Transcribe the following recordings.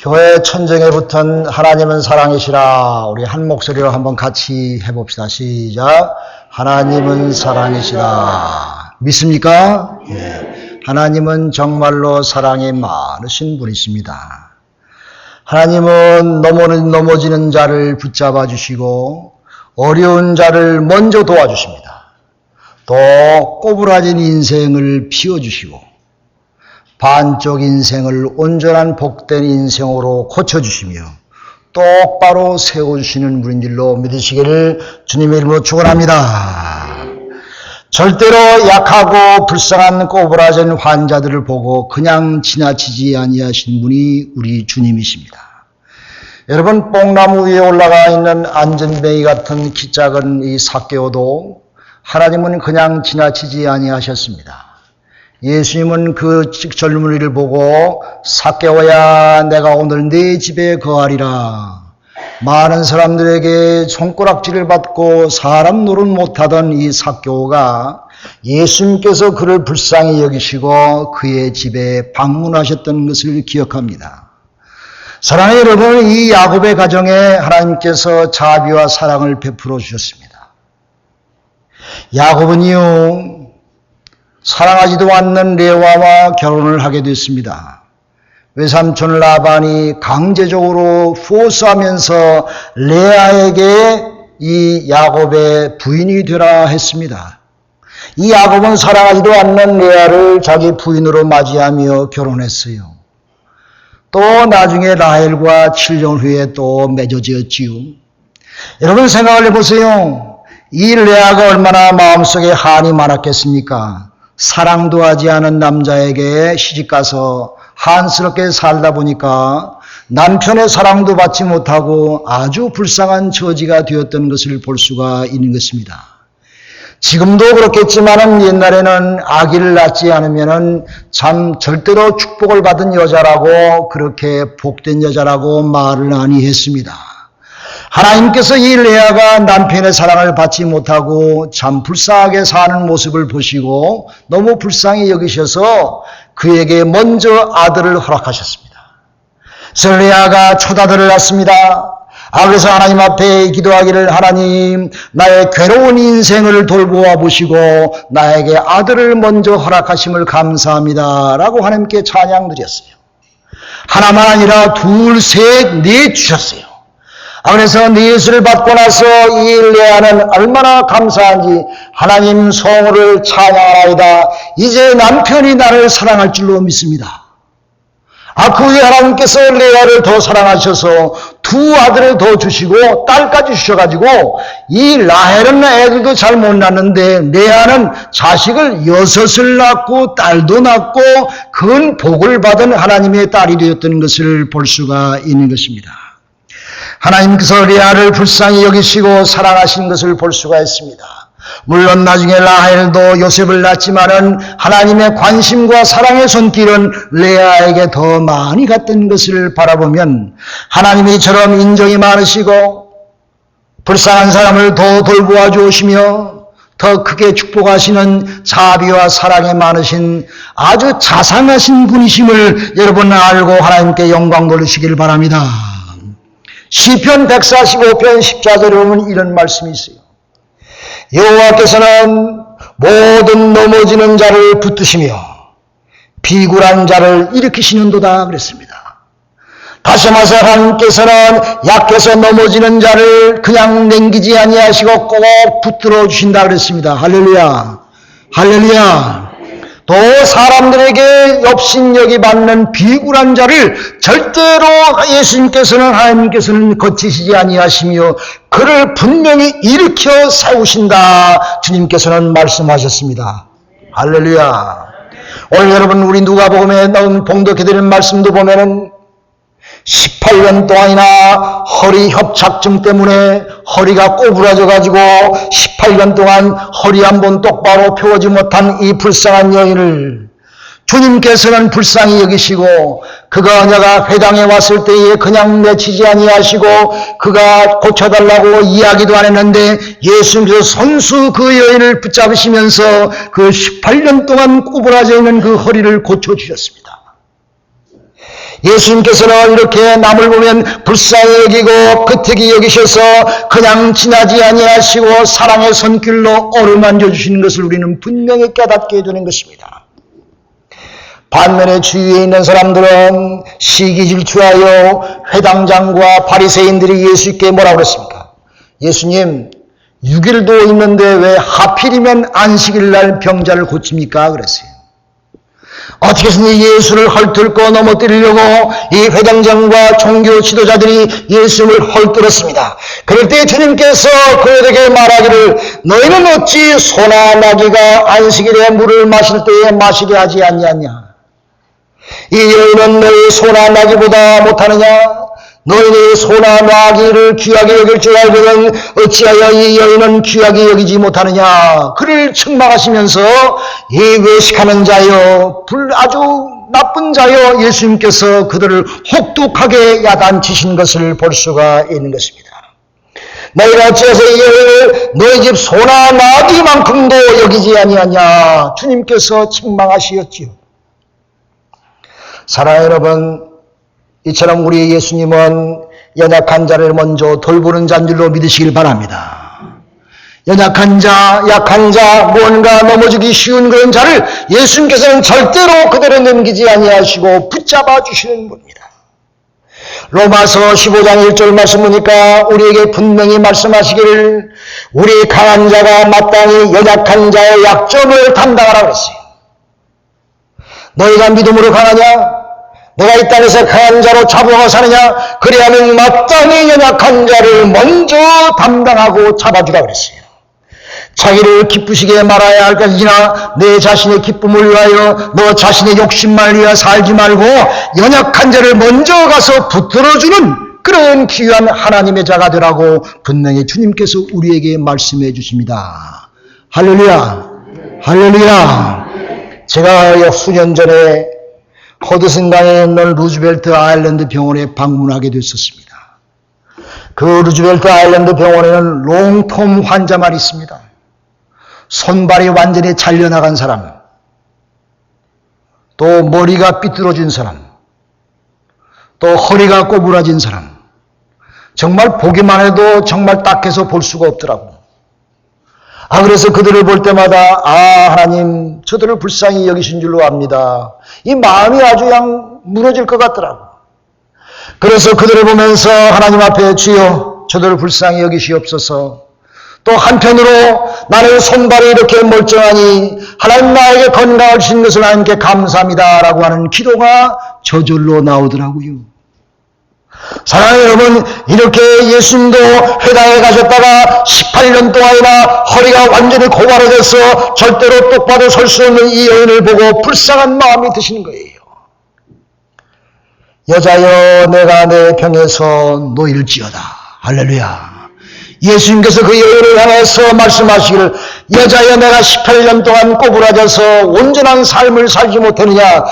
교회 천정에 붙은 하나님은 사랑이시라. 우리 한 목소리로 한번 같이 해봅시다. 시작. 하나님은 사랑이시라. 믿습니까? 예. 하나님은 정말로 사랑이 많으신 분이십니다. 하나님은 넘어지는 자를 붙잡아 주시고 어려운 자를 먼저 도와주십니다. 또 꼬부라진 인생을 피워주시고 반쪽 인생을 온전한 복된 인생으로 고쳐주시며 똑바로 세워주시는 분인 줄로 믿으시기를 주님의 이름으로 축원합니다. 절대로 약하고 불쌍한 꼬부라진 환자들을 보고 그냥 지나치지 아니하신 분이 우리 주님이십니다. 여러분, 뽕나무 위에 올라가 있는 안전뱅이 같은 키 작은 이 삭개오도 하나님은 그냥 지나치지 아니하셨습니다. 예수님은 그 젊은이를 보고 삭개오야, 내가 오늘 네 집에 거하리라. 많은 사람들에게 손가락질을 받고 사람 노릇 못하던 이 삭개오가 예수님께서 그를 불쌍히 여기시고 그의 집에 방문하셨던 것을 기억합니다. 사랑하는 여러분, 이 야곱의 가정에 하나님께서 자비와 사랑을 베풀어 주셨습니다. 야곱은요, 사랑하지도 않는 레아와 결혼을 하게 됐습니다. 외삼촌 라반이 강제적으로 포스하면서 레아에게 이 야곱의 부인이 되라 했습니다. 이 야곱은 사랑하지도 않는 레아를 자기 부인으로 맞이하며 결혼했어요. 또 나중에 라헬과 7년 후에 또 맺어지었지요. 여러분 생각을 해보세요. 이 레아가 얼마나 마음속에 한이 많았겠습니까? 사랑도 하지 않은 남자에게 시집가서 한스럽게 살다 보니까 남편의 사랑도 받지 못하고 아주 불쌍한 처지가 되었던 것을 볼 수가 있는 것입니다. 지금도 그렇겠지만은 옛날에는 아기를 낳지 않으면은 참 절대로 축복을 받은 여자라고, 그렇게 복된 여자라고 말을 많이 했습니다. 하나님께서 이 레아가 남편의 사랑을 받지 못하고 참 불쌍하게 사는 모습을 보시고 너무 불쌍히 여기셔서 그에게 먼저 아들을 허락하셨습니다. 그래서 레아가 첫 아들을 낳습니다. 그래서 하나님 앞에 기도하기를, 하나님, 나의 괴로운 인생을 돌보아 보시고 나에게 아들을 먼저 허락하심을 감사합니다 라고 하나님께 찬양 드렸어요. 하나만 아니라 둘, 셋, 넷 주셨어요. 그래서 넷을 받고 나서 이 레아는 얼마나 감사한지 하나님 성호를 찬양하나이다. 이제 남편이 나를 사랑할 줄로 믿습니다. 그 후에 하나님께서 레아를 더 사랑하셔서 두 아들을 더 주시고 딸까지 주셔가지고 이 라헬은 애들도 잘 못 낳는데 레아는 자식을 6을 낳고 딸도 낳고 큰 복을 받은 하나님의 딸이 되었던 것을 볼 수가 있는 것입니다. 하나님께서 레아를 불쌍히 여기시고 사랑하신 것을 볼 수가 있습니다. 물론 나중에 라헬도 요셉을 낳지만은 하나님의 관심과 사랑의 손길은 레아에게 더 많이 갔던 것을 바라보면 하나님이 이처럼 인정이 많으시고 불쌍한 사람을 더 돌보아 주시며 더 크게 축복하시는 자비와 사랑이 많으신 아주 자상하신 분이심을 여러분 알고 하나님께 영광 돌리시길 바랍니다. 시편 145편 14절에 보면 이런 말씀이 있어요. 여호와께서는 모든 넘어지는 자를 붙드시며 비굴한 자를 일으키시는도다 그랬습니다. 다시 말해서 하나님께서는 약해서 넘어지는 자를 그냥 남기지 아니하시고 꼭 붙들어 주신다 그랬습니다. 할렐루야, 할렐루야. 또 사람들에게 업신여기 받는 비굴한 자를 절대로 예수님께서는, 하나님께서는 거치시지 아니하시며 그를 분명히 일으켜 세우신다 주님께서는 말씀하셨습니다. 할렐루야. 오늘 여러분 우리 누가복음에 나온 봉독해드리는 말씀도 보면은 18년 동안이나 허리 협착증 때문에 허리가 꼬부라져 가지고 18년 동안 허리 한번 똑바로 펴지 못한 이 불쌍한 여인을 주님께서는 불쌍히 여기시고 그가 회당에 왔을 때에 그냥 내치지 아니하시고 그가 고쳐달라고 이야기도 안 했는데 예수님께서 손수 그 여인을 붙잡으시면서 그 18년 동안 꼬부라져 있는 그 허리를 고쳐주셨습니다. 예수님께서는 이렇게 남을 보면 불쌍히 여기고 끄트기 여기셔서 그냥 지나지 아니하시고 사랑의 손길로 어루만져 주시는 것을 우리는 분명히 깨닫게 해주는 것입니다. 반면에 주위에 있는 사람들은 시기질투하여 회당장과 바리새인들이 예수께 뭐라고 그랬습니까? 예수님, 6일도 있는데 왜 하필이면 안식일 날 병자를 고칩니까? 그랬어요. 어떻게 해서든 예수를 헐뜯고 넘어뜨리려고 이 회당장과 종교 지도자들이 예수님을 헐뜯었습니다. 그럴 때 주님께서 그들에게 말하기를 너희는 어찌 소나 나귀가 안식일에 물을 마실 때에 마시게 하지 않냐냐. 이 여인은 너희 소나 나귀보다 못하느냐. 너희는 소나 나귀를 귀하게 여길 줄 알거든 어찌하여 이 여인은 귀하게 여기지 못하느냐. 그를 책망하시면서 이 외식하는 자여 아주 나쁜 자여 예수님께서 그들을 혹독하게 야단치신 것을 볼 수가 있는 것입니다. 너희가 어찌해서 이 여인을 너희 집 소나 나귀만큼도 여기지 아니하냐. 주님께서 책망하시었지요. 사랑하는 여러분, 이처럼 우리 예수님은 연약한 자를 먼저 돌보는 자인 줄로 믿으시길 바랍니다. 연약한 자, 약한 자, 뭔가 넘어지기 쉬운 그런 자를 예수님께서는 절대로 그대로 넘기지 아니하시고 붙잡아 주시는 분입니다. 로마서 15장 1절 말씀 보니까 우리에게 분명히 말씀하시기를 우리 강한 자가 마땅히 연약한 자의 약점을 담당하라고 했어요. 너희가 믿음으로 강하냐? 내가 이 땅에서 강한 자로 잡아가 사느냐? 그래야면 마땅히 연약한 자를 먼저 담당하고 잡아주라 그랬어요. 자기를 기쁘시게 말아야 할 것이나 내 자신의 기쁨을 위하여 너 자신의 욕심만 위하여 살지 말고 연약한 자를 먼저 가서 붙들어주는 그런 귀한 하나님의 자가 되라고 분명히 주님께서 우리에게 말씀해 주십니다. 할렐루야, 할렐루야. 제가 수년 전에 허드슨강에 있는 루즈벨트 아일랜드 병원에 방문하게 됐었습니다. 그 루즈벨트 아일랜드 병원에는 롱텀 환자만 있습니다. 손발이 완전히 잘려나간 사람, 또 머리가 삐뚤어진 사람, 또 허리가 꼬부라진 사람, 정말 보기만 해도 정말 딱해서 볼 수가 없더라고. 그래서 그들을 볼 때마다 하나님 저들을 불쌍히 여기신 줄로 압니다. 이 마음이 아주 그냥 무너질 것 같더라고. 그래서 그들을 보면서 하나님 앞에 주여 저들을 불쌍히 여기시옵소서. 또 한편으로 나는 손발이 이렇게 멀쩡하니 하나님 나에게 건강을 주신 것을 하나님께 감사합니다라고 하는 기도가 저절로 나오더라고요. 사랑하는 여러분, 이렇게 예수님도 회당에 가셨다가 18년 동안이나 허리가 완전히 고발해져서 절대로 똑바로 설 수 없는 이 여인을 보고 불쌍한 마음이 드시는 거예요. 여자여 내가 내 병에서 놓일지어다. 할렐루야. 예수님께서 그 여인을 향해서 말씀하시기를 여자여 내가 18년 동안 꼬부라져서 온전한 삶을 살지 못하느냐.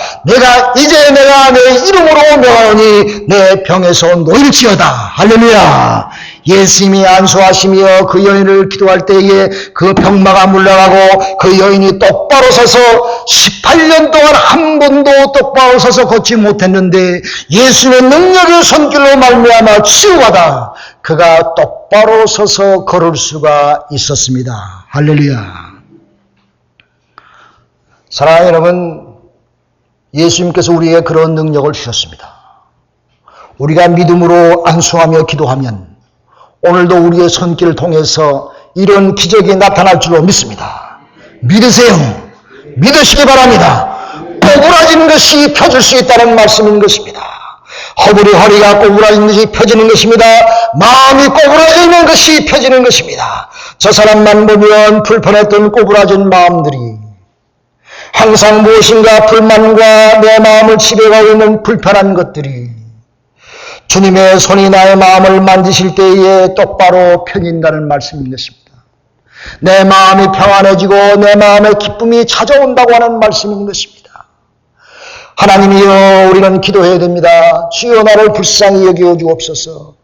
이제 내가 내 이름으로 명하니 내 병에서 놓일지어다. 할렐루야. 예수님이 안수하시며 그 여인을 기도할 때에 그 병마가 물러가고 그 여인이 똑바로 서서 18년 동안 한 번도 똑바로 서서 걷지 못했는데 예수님의 능력의 손길로 말미암아 치유받아 그가 똑바로 서서 걸을 수가 있었습니다. 할렐루야. 사랑하는 여러분, 예수님께서 우리에게 그런 능력을 주셨습니다. 우리가 믿음으로 안수하며 기도하면 오늘도 우리의 손길을 통해서 이런 기적이 나타날 줄로 믿습니다. 믿으세요. 믿으시기 바랍니다. 꼬부라진 것이 펴질 수 있다는 말씀인 것입니다. 허리가 꼬부라진 것이 펴지는 것입니다. 마음이 꼬부라지는 것이 펴지는 것입니다. 저 사람만 보면 불편했던 꼬부라진 마음들이 항상 무엇인가 불만과 내 마음을 지배하고 있는 불편한 것들이 주님의 손이 나의 마음을 만지실 때에 똑바로 펴진다는 말씀인 것입니다. 내 마음이 평안해지고 내 마음에 기쁨이 찾아온다고 하는 말씀인 것입니다. 하나님이여 우리는 기도해야 됩니다. 주여 나를 불쌍히 여겨 주옵소서.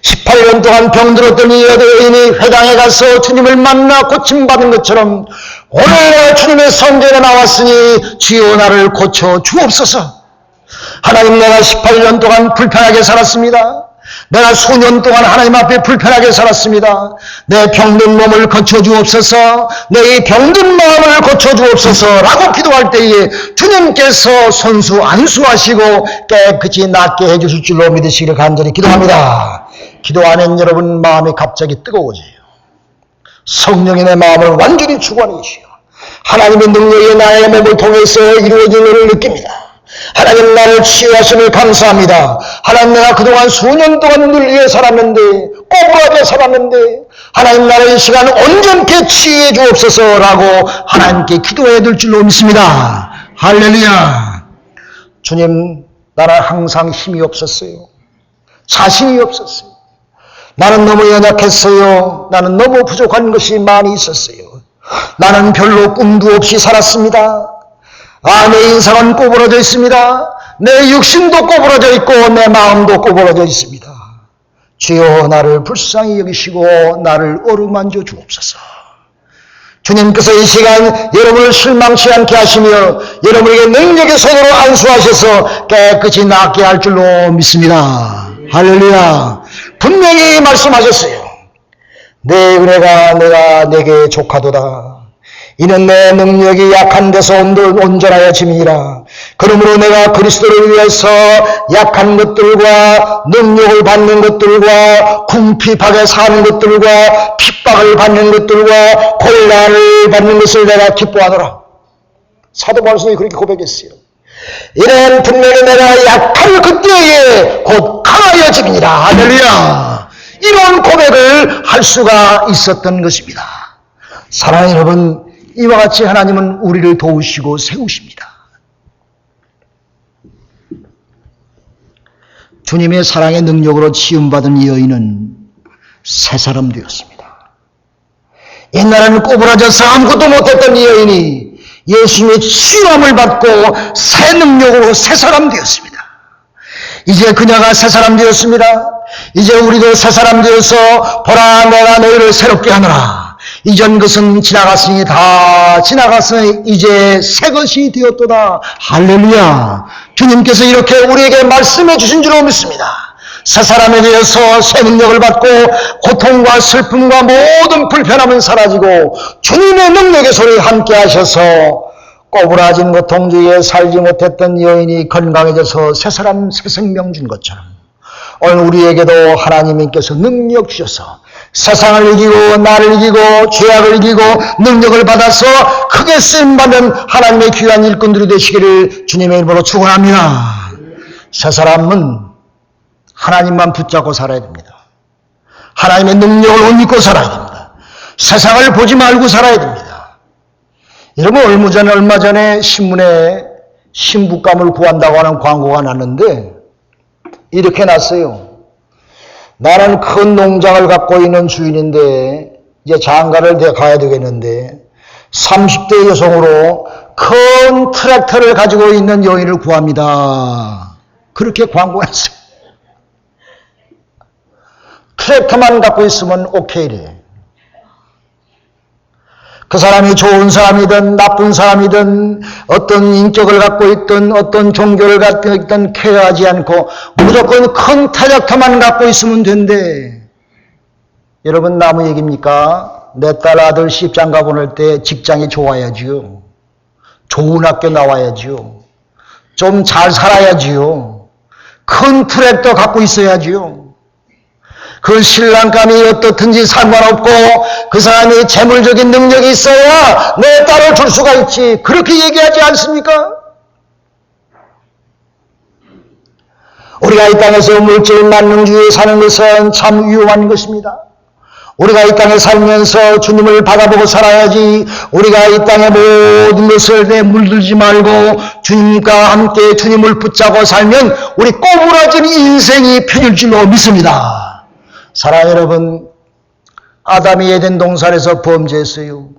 18년 동안 병들었던 이 여인이 회당에 가서 주님을 만나 고침받은 것처럼 오늘 주님의 성전에 나왔으니 주여 나를 고쳐 주옵소서. 하나님, 내가 18년 동안 불편하게 살았습니다. 내가 수년 동안 하나님 앞에 불편하게 살았습니다. 내 병든 몸을 고쳐주옵소서, 내 이 병든 마음을 고쳐주옵소서라고 기도할 때에 주님께서 손수 안수하시고 깨끗이 낫게 해주실 줄로 믿으시기를 간절히 기도합니다. 기도하면 여러분 마음이 갑자기 뜨거워져요. 성령이 내 마음을 완전히 주관하시오. 하나님의 능력이 나의 몸을 통해서 이루어지는 느낍니다. 하나님, 나를 치유하심을 감사합니다. 하나님, 내가 그동안 수년 동안 늘리게 살았는데, 꼬부라져 살았는데, 하나님, 나를 이 시간 온전케 치유해 주옵소서라고 하나님께 기도해야 될 줄로 믿습니다. 할렐루야. 주님, 나는 항상 힘이 없었어요. 자신이 없었어요. 나는 너무 연약했어요. 나는 너무 부족한 것이 많이 있었어요. 나는 별로 꿈도 없이 살았습니다. 내 인생은 꼬부러져 있습니다. 내 육신도 꼬부러져 있고 내 마음도 꼬부러져 있습니다. 주여, 나를 불쌍히 여기시고 나를 어루만져 주옵소서. 주님께서 이 시간 여러분을 실망치 않게 하시며 여러분에게 능력의 손으로 안수하셔서 깨끗이 낫게 할 줄로 믿습니다. 할렐루야. 분명히 말씀하셨어요. 내 은혜가 내게 족하도다. 이는 내 능력이 약한 데서 온전하여짐이니라. 그러므로 내가 그리스도를 위해서 약한 것들과 능력을 받는 것들과 궁핍하게 사는 것들과 핍박을 받는 것들과 곤란을 받는 것을 내가 기뻐하노라. 사도 바울이 그렇게 고백했어요. 이는 분명히 내가 약한 그때에 곧 강하여짐이니라. 할렐루야. 이런 고백을 할 수가 있었던 것입니다. 사랑하는 여러분, 이와 같이 하나님은 우리를 도우시고 세우십니다. 주님의 사랑의 능력으로 치유받은 이 여인은 새 사람 되었습니다. 옛날에는 꼬부라져서 아무것도 못했던 이 여인이 예수님의 치유함을 받고 새 능력으로 새 사람 되었습니다. 이제 그녀가 새 사람 되었습니다. 이제 우리도 새 사람 되어서 보라, 내가 너희를 새롭게 하노라. 이전 것은 지나갔으니 다 지나갔으니 이제 새 것이 되었도다. 할렐루야. 주님께서 이렇게 우리에게 말씀해 주신 줄로 믿습니다. 새 사람에 대해서 새 능력을 받고 고통과 슬픔과 모든 불편함은 사라지고 주님의 능력의 손이 함께 하셔서 꼬부라진 고통 중에 살지 못했던 여인이 건강해져서 새 사람 새 생명 준 것처럼 오늘 우리에게도 하나님께서 능력 주셔서 세상을 이기고 나를 이기고 죄악을 이기고 능력을 받아서 크게 쓰임받는 하나님의 귀한 일꾼들이 되시기를 주님의 이름으로 축원합니다. 새 사람은 하나님만 붙잡고 살아야 됩니다. 하나님의 능력을 못 믿고 살아야 됩니다. 세상을 보지 말고 살아야 됩니다. 여러분, 얼마 전에 신문에 신부감을 구한다고 하는 광고가 났는데 이렇게 났어요. 나는 큰 농장을 갖고 있는 주인인데 이제 장가를 가야 되겠는데 30대 여성으로 큰 트랙터를 가지고 있는 여인을 구합니다. 그렇게 광고했어요. 트랙터만 갖고 있으면 오케이래. 그 사람이 좋은 사람이든 나쁜 사람이든 어떤 인격을 갖고 있든 어떤 종교를 갖고 있든 케어하지 않고 무조건 큰 트랙터만 갖고 있으면 된대. 여러분, 나무 얘기입니까? 내 딸 아들 시집장가 보낼 때 직장이 좋아야지요. 좋은 학교 나와야지요. 좀 잘 살아야지요. 큰 트랙터 갖고 있어야지요. 그 신랑감이 어떻든지 상관없고 그 사람이 재물적인 능력이 있어야 내 딸을 줄 수가 있지. 그렇게 얘기하지 않습니까? 우리가 이 땅에서 물질 만능주의에 사는 것은 참 위험한 것입니다. 우리가 이 땅에 살면서 주님을 바라보고 살아야지. 우리가 이 땅의 모든 것을 내 물들지 말고 주님과 함께 주님을 붙잡고 살면 우리 꼬부라진 인생이 펴질 줄로 믿습니다. 사랑하는 여러분, 아담이 에덴 동산에서 범죄했어요.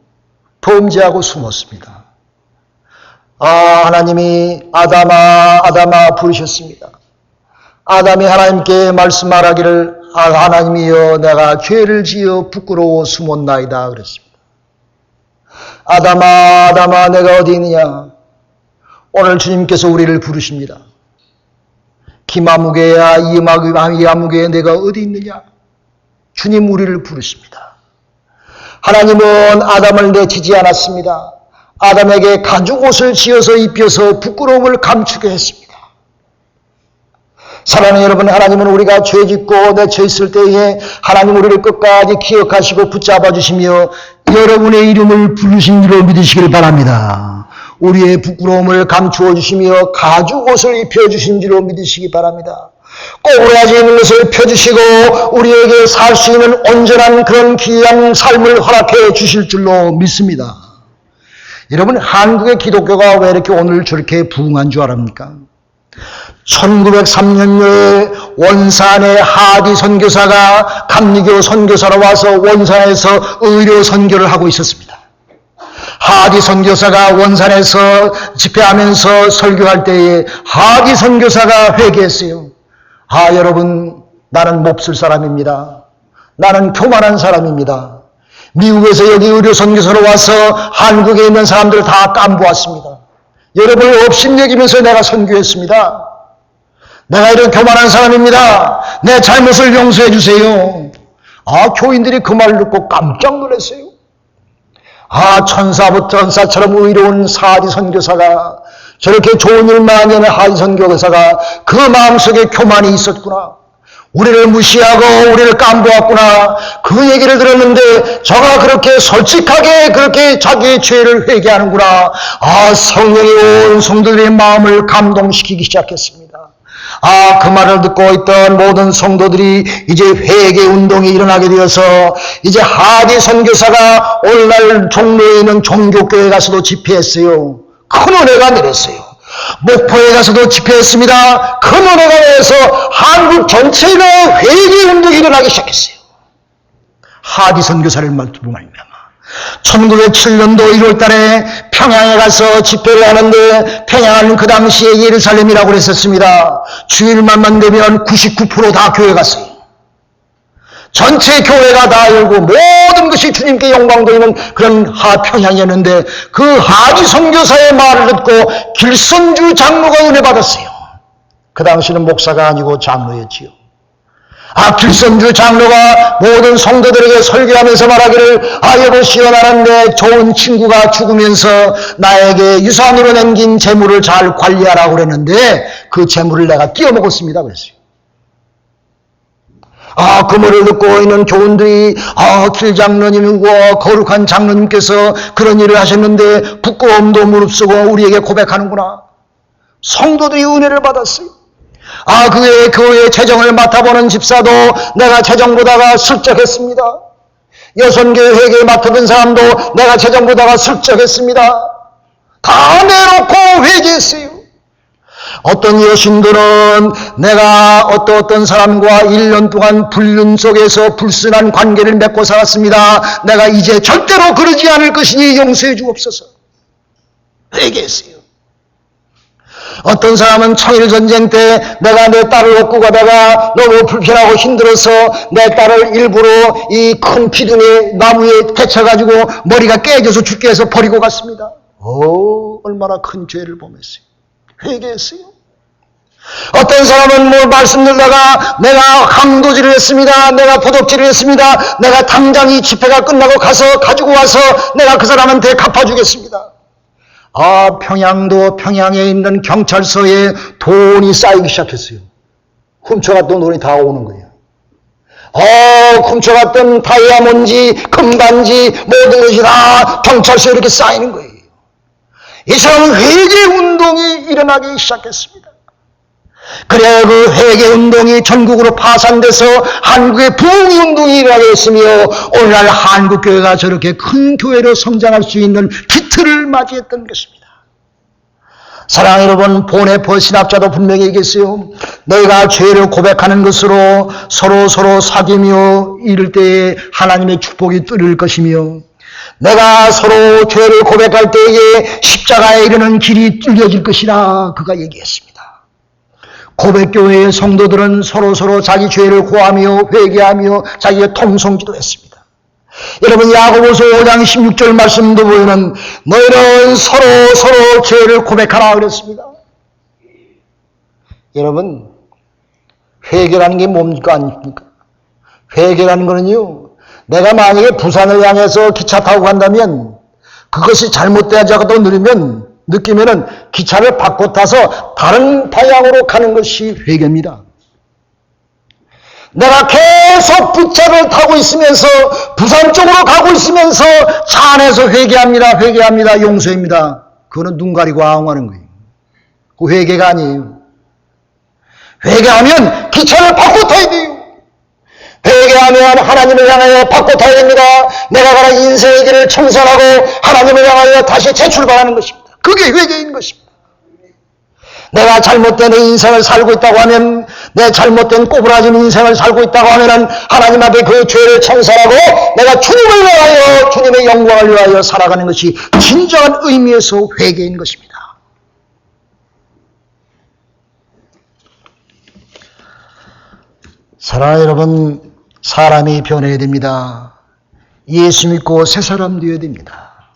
범죄하고 숨었습니다. 하나님이 아담아 부르셨습니다. 아담이 하나님께 말씀하라기를 하나님이여 내가 죄를 지어 부끄러워 숨었나이다 그랬습니다. 아담아 내가 어디 있느냐. 오늘 주님께서 우리를 부르십니다. 히마무게야 이하무게야 내가 어디 있느냐? 주님 우리를 부르십니다. 하나님은 아담을 내치지 않았습니다. 아담에게 가죽옷을 지어서 입혀서 부끄러움을 감추게 했습니다. 사랑하는 여러분, 하나님은 우리가 죄짓고 내쳐 있을 때에 하나님 우리를 끝까지 기억하시고 붙잡아 주시며 여러분의 이름을 부르신 줄로 믿으시길 바랍니다. 우리의 부끄러움을 감추어 주시며 가죽옷을 입혀주신 줄로 믿으시기 바랍니다. 꼬부라지 있는 것을 펴주시고 우리에게 살 수 있는 온전한 그런 귀한 삶을 허락해 주실 줄로 믿습니다. 여러분, 한국의 기독교가 왜 이렇게 오늘 저렇게 부흥한 줄 압니까? 1903년에 원산의 하디 선교사가 감리교 선교사로 와서 원산에서 의료 선교를 하고 있었습니다. 하디 선교사가 원산에서 집회하면서 설교할 때에 하디 선교사가 회개했어요. 여러분, 나는 몹쓸 사람입니다. 나는 교만한 사람입니다. 미국에서 여기 의료 선교사로 와서 한국에 있는 사람들을 다 깜보았습니다. 여러분을 업신여기면서 내가 선교했습니다. 내가 이런 교만한 사람입니다. 내 잘못을 용서해 주세요. 교인들이 그 말을 듣고 깜짝 놀랐어요. 천사처럼 의로운 하디 선교사가, 저렇게 좋은 일만 하는 하디 선교사가 그 마음속에 교만이 있었구나. 우리를 무시하고 우리를 깜보았구나. 그 얘기를 들었는데 저가 그렇게 솔직하게 그렇게 자기의 죄를 회개하는구나. 성령이 온 성도들의 마음을 감동시키기 시작했습니다. 그 말을 듣고 있던 모든 성도들이 이제 회개 운동이 일어나게 되어서 이제 하디 선교사가 오늘날 종로에 있는 종교교회 가서도 집회했어요. 큰 은혜가 내렸어요. 목포에 가서도 집회했습니다. 큰 은혜가 내려서 한국 전체로 회개 운동이 일어나기 시작했어요. 하디 선교사를 말미암아 1907년도 1월 달에 평양에 가서 집회를 하는데, 평양은 그 당시에 예루살렘이라고 그랬었습니다. 주일만만 되면 99% 다 교회 갔어요. 전체 교회가 다 열고 모든 것이 주님께 영광 돌리는 그런 평양이었는데, 그 하디 선교사의 말을 듣고 길선주 장로가 은혜 받았어요. 그 당시는 목사가 아니고 장로였지요. 길선주 장로가 모든 성도들에게 설교하면서 말하기를, 여보시오, 나는 내 좋은 친구가 죽으면서 나에게 유산으로 남긴 재물을 잘 관리하라고 그랬는데 그 재물을 내가 띄어먹었습니다 그랬어요. 그 말을 듣고 있는 교인들이, 길장로님이고 거룩한 장로님께서 그런 일을 하셨는데 부끄러움도 무릅쓰고 우리에게 고백하는구나. 성도들이 은혜를 받았어요. 그 교회 재정을 맡아보는 집사도 내가 재정 보다가 슬쩍했습니다. 여선교회 회계에 맡아본 사람도 내가 재정 보다가 슬쩍했습니다. 다 내놓고 회개했어요. 어떤 여신들은 내가 어떤 사람과 1년 동안 불륜 속에서 불순한 관계를 맺고 살았습니다. 내가 이제 절대로 그러지 않을 것이니 용서해 주옵소서. 회개했어요. 어떤 사람은 청일전쟁 때 내가 내 딸을 얻고 가다가 너무 불편하고 힘들어서 내 딸을 일부러 이 큰 기둥에 나무에 대쳐가지고 머리가 깨져서 죽게 해서 버리고 갔습니다. 얼마나 큰 죄를 범했어요. 회개했어요. 어떤 사람은 말씀 듣다가 내가 강도질을 했습니다. 내가 도둑질을 했습니다. 내가 당장 이 집회가 끝나고 가서 가지고 와서 내가 그 사람한테 갚아주겠습니다. 평양에 있는 경찰서에 돈이 쌓이기 시작했어요. 훔쳐갔던 돈이 다 오는 거예요. 훔쳐갔던 다이아몬드, 금반지, 모든 것이 다 경찰서에 이렇게 쌓이는 거예요. 이 사람은 회개 운동이 일어나기 시작했습니다. 그래 그 회개 운동이 전국으로 파산돼서 한국의 부흥 운동이 일어나게 했으며 오늘날 한국 교회가 저렇게 큰 교회로 성장할 수 있는 기틀을 맞이했던 것입니다. 사랑하는 여러분, 보네포 신학자도 분명히 얘기했어요. 너희가 죄를 고백하는 것으로 서로 사귀며 이럴 때에 하나님의 축복이 뚫릴 것이며 내가 서로 죄를 고백할 때에 십자가에 이르는 길이 뚫려질 것이라 그가 얘기했습니다. 고백교회의 성도들은 서로 자기 죄를 고하며 회개하며 자기의 통성기도 했습니다. 여러분, 야고보서 5장 16절 말씀도 보면 너희는 서로 죄를 고백하라 그랬습니다. 여러분, 회개라는 게 뭡니까 아닙니까? 회개라는 거는요, 내가 만약에 부산을 향해서 기차 타고 간다면 그것이 잘못되어져도 느끼면은 기차를 바꿔 타서 다른 방향으로 가는 것이 회개입니다. 내가 계속 부차를 타고 있으면서 부산 쪽으로 가고 있으면서 차 안에서 회개합니다. 용서입니다. 그거는 눈 가리고 아웅하는 거예요. 그 회개가 아니에요. 회개하면 기차를 바꿔 타야 돼요. 회개하면 하나님을 향하여 바꿔 타야 됩니다. 내가 가는 인생의 길을 청산하고 하나님을 향하여 다시 재출발하는 것입니다. 그게 회개인 것입니다. 내가 잘못된 인생을 살고 있다고 하면, 내 잘못된 꼬부라진 인생을 살고 있다고 하면 하나님 앞에 그 죄를 청산하고 내가 주님을 위하여, 주님의 영광을 위하여 살아가는 것이 진정한 의미에서 회개인 것입니다. 사랑하는 여러분, 사람이 변해야 됩니다. 예수 믿고 새 사람 되어야 됩니다.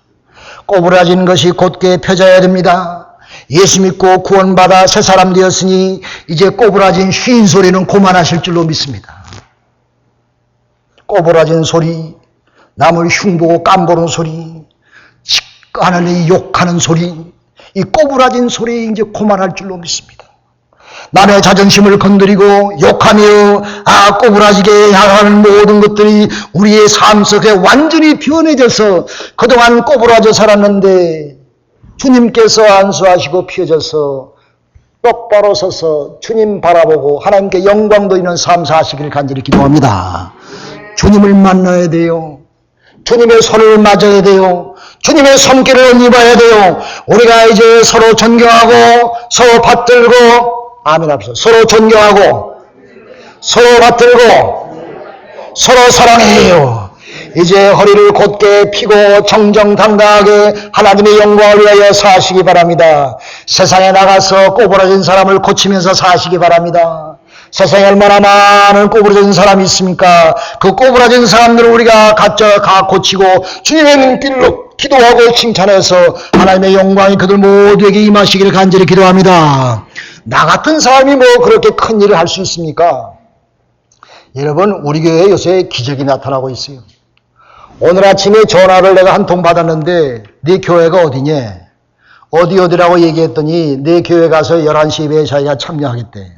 꼬부라진 것이 곧게 펴져야 됩니다. 예수 믿고 구원받아 새 사람 되었으니 이제 꼬부라진 쉰 소리는 그만하실 줄로 믿습니다. 꼬부라진 소리, 남을 흉보고 깜보는 소리, 하나님이 욕하는 소리, 이 꼬부라진 소리 이제 그만할 줄로 믿습니다. 남의 자존심을 건드리고 욕하며 꼬부라지게 향하는 모든 것들이 우리의 삶 속에 완전히 변해져서 그동안 꼬부라져 살았는데 주님께서 안수하시고 펴져서 똑바로 서서 주님 바라보고 하나님께 영광 돌리는 삶 사시기를 간절히 기도합니다. 주님을 만나야 돼요. 주님의 손을 맞아야 돼요. 주님의 손길을 입어야 돼요. 우리가 이제 서로 존경하고 서로 받들고 아멘 합시다. 서로 존경하고 서로 받들고 서로 사랑해요. 이제 허리를 곧게 펴고 정정당당하게 하나님의 영광을 위하여 사시기 바랍니다. 세상에 나가서 꼬부라진 사람을 고치면서 사시기 바랍니다. 세상에 얼마나 많은 꼬부라진 사람이 있습니까? 그 꼬부라진 사람들을 우리가 가 고치고 주님의 눈길로 기도하고 칭찬해서 하나님의 영광이 그들 모두에게 임하시기를 간절히 기도합니다. 나 같은 사람이 뭐 그렇게 큰 일을 할 수 있습니까? 여러분, 우리 교회에 요새 기적이 나타나고 있어요. 오늘 아침에 전화를 내가 한 통 받았는데 네 교회가 어디냐? 어디라고 얘기했더니 내 교회 가서 11시 예배에 자기가 참여하겠대.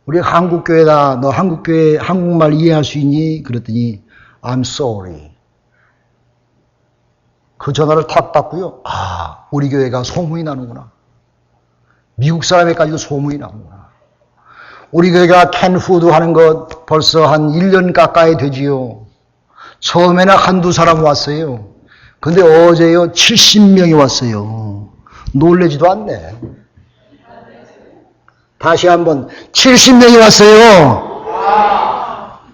우리 한국교회다. 너 한국교회 한국말 이해할 수 있니? 그랬더니 I'm sorry. 그 전화를 탁 받고요. 우리 교회가 소문이 나는구나. 미국 사람에까지도 소문이 나는구나. 우리 교회가 캔푸드 하는 것 벌써 한 1년 가까이 되지요. 처음에는 한두 사람 왔어요. 근데 어제요 70명이 왔어요. 놀라지도 않네. 다시 한번 70명이 왔어요.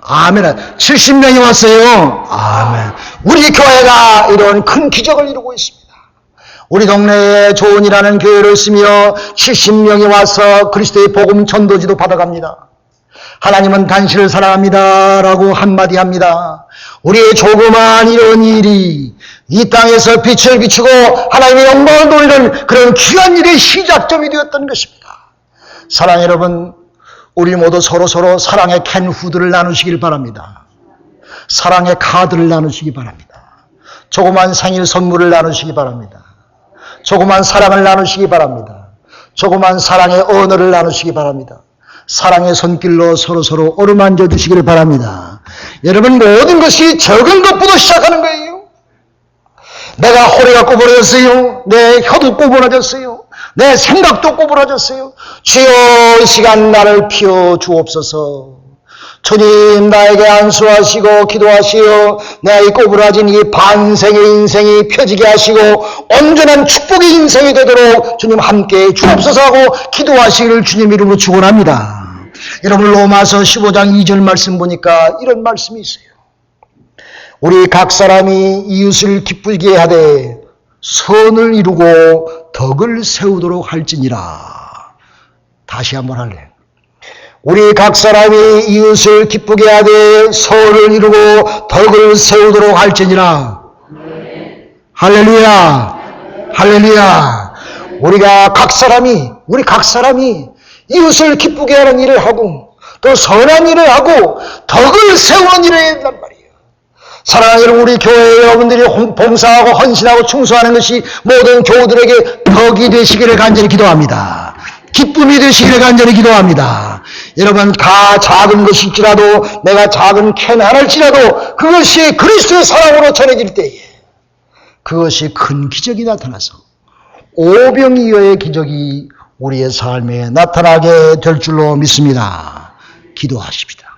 아멘. 70명이 왔어요. 아멘. 우리 교회가 이런 큰 기적을 이루고 있습니다. 우리 동네에 좋은이라는 교회를 쓰며 70명이 와서 그리스도의 복음 전도지도 받아갑니다. 하나님은 당신을 사랑합니다 라고 한마디 합니다. 우리의 조그마한 이런 일이 이 땅에서 빛을 비추고 하나님의 영광을 돌리는 그런 귀한 일의 시작점이 되었던 것입니다. 사랑 여러분, 우리 모두 서로 사랑의 캔후드를 나누시길 바랍니다. 사랑의 카드를 나누시기 바랍니다. 조그만 생일 선물을 나누시기 바랍니다. 조그만 사랑을 나누시기 바랍니다. 조그만 사랑의 언어를 나누시기 바랍니다. 사랑의 손길로 서로 어루만져 주시기를 바랍니다. 여러분, 모든 것이 적은 것부터 시작하는 거예요. 내가 허리가 꼬부러졌어요. 내 혀도 꼬부러졌어요. 내 생각도 꼬부러졌어요. 주여, 이 시간 나를 피워 주옵소서. 주님, 나에게 안수하시고 기도하시어 내 이 꼬부라진 이 반생의 인생이 펴지게 하시고 온전한 축복의 인생이 되도록 주님 함께 주옵소서 하고 기도하시기를 주님 이름으로 축원합니다. 여러분, 로마서 15장 2절 말씀 보니까 이런 말씀이 있어요. 우리 각 사람이 이웃을 기쁘게 하되 선을 이루고 덕을 세우도록 할지니라. 다시 한번 할래. 우리 각 사람이 이웃을 기쁘게 하되 선을 이루고 덕을 세우도록 할지니라. 할렐루야. 할렐루야. 우리 각 사람이 이웃을 기쁘게 하는 일을 하고 또 선한 일을 하고 덕을 세우는 일을 해야 된단 말이에요. 사랑하는 여러분, 우리 교회 여러분들이 봉사하고 헌신하고 충성하는 것이 모든 교우들에게 덕이 되시기를 간절히 기도합니다. 기쁨이 되시기를 간절히 기도합니다. 여러분, 작은 것일지라도, 내가 작은 캔 하나일지라도 그것이 그리스도의 사랑으로 전해질 때에 그것이 큰 기적이 나타나서 오병이어의 기적이 우리의 삶에 나타나게 될 줄로 믿습니다. 기도하십시다.